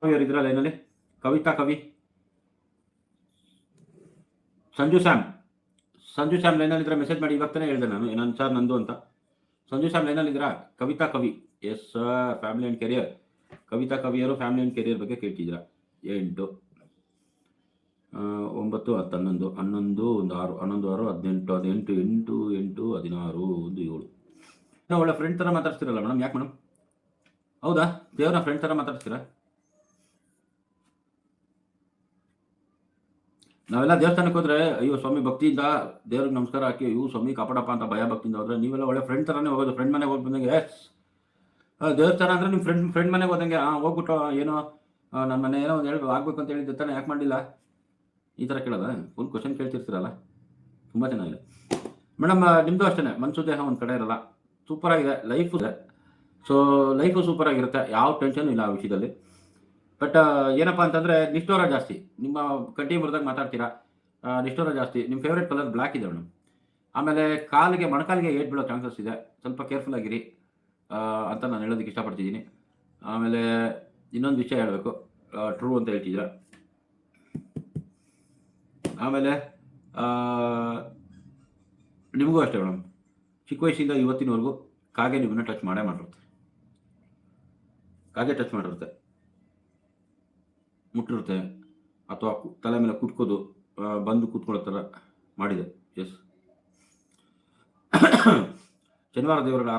ಇದ್ರ ಲೈನಲ್ಲಿ ಕವಿತಾ ಕವಿ, ಸಂಜು ಸ್ಯಾಮ್ ಲೈನಲ್ಲಿದ್ರೆ ಮೆಸೇಜ್ ಮಾಡಿ. ಇವಾಗ ತಾನೇ ಹೇಳಿದೆ ನಾನು ಸರ್ ನಂದು ಅಂತ. ಸಂಜು ಸ್ಯಾಮ್ ಲೈನಲ್ಲಿದ್ದೀರಾ? Kavitha Kavi, yes sir, family and career. Kavitha ಕವಿಯರು ಫ್ಯಾಮಿಲಿ ಆ್ಯಂಡ್ ಕೆರಿಯರ್ ಬಗ್ಗೆ ಕೇಳ್ತಿದ್ದೀರಾ? 8 9 10 11 11 ಒಂದು 6 11 6 18 18 8 8 16 1 7. ಒಳ್ಳೆ ಫ್ರೆಂಡ್ ಥರ ಮಾತಾಡ್ತಿರಲ್ಲ ಮೇಡಮ್, ಯಾಕೆ ಮೇಡಮ್? ಹೌದಾ, ದೇವ್ರನ್ನ ಫ್ರೆಂಡ್ ಥರ ಮಾತಾಡ್ತೀರಾ? ನಾವೆಲ್ಲ ದೇವಸ್ಥಾನಕ್ಕೆ ಹೋದ್ರೆ ಅಯ್ಯೋ ಸ್ವಾಮಿ ಭಕ್ತಿಯಿಂದ ದೇವ್ರಿಗೆ ನಮಸ್ಕಾರ ಹಾಕಿ ಅಯ್ಯೋ ಸ್ವಾಮಿ ಕಾಪಾಡಪ್ಪ ಅಂತ ಭಯ ಭಕ್ತಿಯಿಂದ ಹೋದ್ರೆ, ನೀವೆಲ್ಲ ಒಳ್ಳೆ ಫ್ರೆಂಡ್ ಥರನೇ ಹೋಗೋದು. ಫ್ರೆಂಡ್ ಮನೆಗೆ ಹೋಗಿ ಬಂದಂಗೆ ಎಸ್ ದೇವಸ್ಥಾನ ಅಂದರೆ ನಿಮ್ಮ ಫ್ರೆಂಡ್ ಮನೆಗೆ ಹೋದಂಗೆ ಹೋಗ್ಬಿಟ್ಟು ಏನೋ ನನ್ನ ಮನೆ ಏನೋ ಒಂದು ಹೇಳಿ ಆಗ್ಬೇಕು ಅಂತ ಹೇಳಿದ್ದೆ ತಾನೆ, ಯಾಕೆ ಮಾಡಲಿಲ್ಲ ಈ ಥರ ಕೇಳೋದ? ಫುಲ್ ಕ್ವಶನ್ ಕೇಳ್ತಿರ್ತೀರಲ್ಲ, ತುಂಬ ಚೆನ್ನಾಗಿದೆ ಮೇಡಮ್. ನಿಮ್ಮದು ಅಷ್ಟೇ, ಮನಸ್ಸು ದೇಹ ಒಂದು ಕಡೆ ಇರಲ್ಲ. ಸೂಪರಾಗಿದೆ ಲೈಫು. ಸೊ ಲೈಫು ಸೂಪರಾಗಿರುತ್ತೆ, ಯಾವ ಟೆನ್ಷನ್ ಇಲ್ಲ ಆ ವಿಷಯದಲ್ಲಿ. ಬಟ್ ಏನಪ್ಪ ಅಂತಂದರೆ ನಿಷ್ಠೂರ ಜಾಸ್ತಿ. ನಿಮ್ಮ ಕಟ್ಟಿ ಮುರಿದಾಗ ಮಾತಾಡ್ತೀರಾ, ನಿಷ್ಠೂರ ಜಾಸ್ತಿ. ನಿಮ್ಮ ಫೇವ್ರೇಟ್ ಕಲರ್ ಬ್ಲ್ಯಾಕ್ ಇದೆ ಮೇಡಮ್. ಆಮೇಲೆ ಮೊಣಕಾಲಿಗೆ ಏಟ್ ಬೀಳೋ ಚಾನ್ಸಸ್ ಇದೆ, ಸ್ವಲ್ಪ ಕೇರ್ಫುಲ್ ಆಗಿರಿ ಅಂತ ನಾನು ಹೇಳೋದಕ್ಕೆ ಇಷ್ಟಪಡ್ತಿದ್ದೀನಿ. ಆಮೇಲೆ ಇನ್ನೊಂದು ವಿಷಯ ಹೇಳಬೇಕು, ಟ್ರೂ ಅಂತ ಹೇಳ್ತಿದ್ದೀರಾ. ಆಮೇಲೆ ನಿಮಗೂ ಅಷ್ಟೇ ಮೇಡಮ್, ಚಿಕ್ಕ ವಯಸ್ಸಿಂದ ಇವತ್ತಿನವರೆಗೂ ಕಾಗೆ ನಿಮ್ಮನ್ನ ಟಚ್ ಮಾಡಿರುತ್ತೆ. ಕಾಗೆ ಟಚ್ ಮಾಡಿರುತ್ತೆ, ಮುಟ್ಟಿರುತ್ತೆ, ಅಥವಾ ತಲೆ ಮೇಲೆ ಕುಟ್ಕೋದು ಬಂದು ಕೂತ್ಕೊಳ್ಳೋ ಥರ ಮಾಡಿದೆ. ಎಸ್ ಶನಿವಾರ ದೇವರುಗಳ